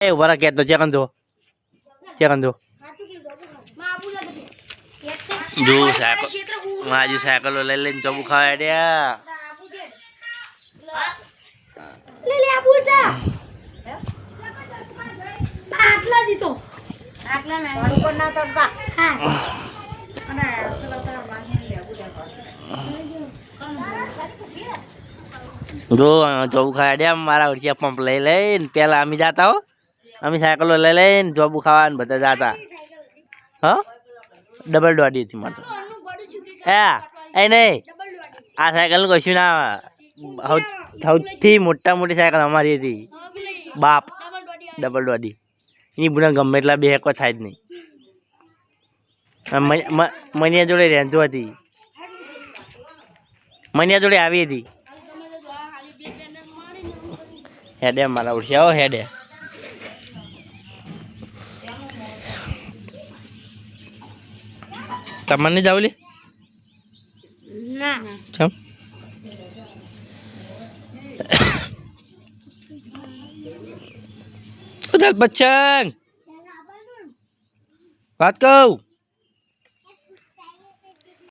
એ ઉભા કે તો ચેકન જો જો સાયકલ માજી સાયકલો લઈ લઈને ચબુ ખાવા જો ચબુ ખાવા મારા વચ્ચે પંપ લઈ લઈને પેલા અમે જાતા હો અમે સાયકલો લઈ લઈને જોબુ ખાવા બધા જાતા હા ડબલ દોડી હતી મારે એ નહીં આ સાયકલ નું કશું ના સૌથી મોટી સાયકલ અમારી હતી બાપ ડબલ દોડી એની બુના ગમે એટલા બે હેકો થાય જ નહીં મનિયા જોડે રેન્જો હતી મનિયા જોડે આવી હતી હેડે મારા ઉઠ્યા હેડે તમને જાવ લે ના ચમ ઉધર બચ્ચન વાત કહું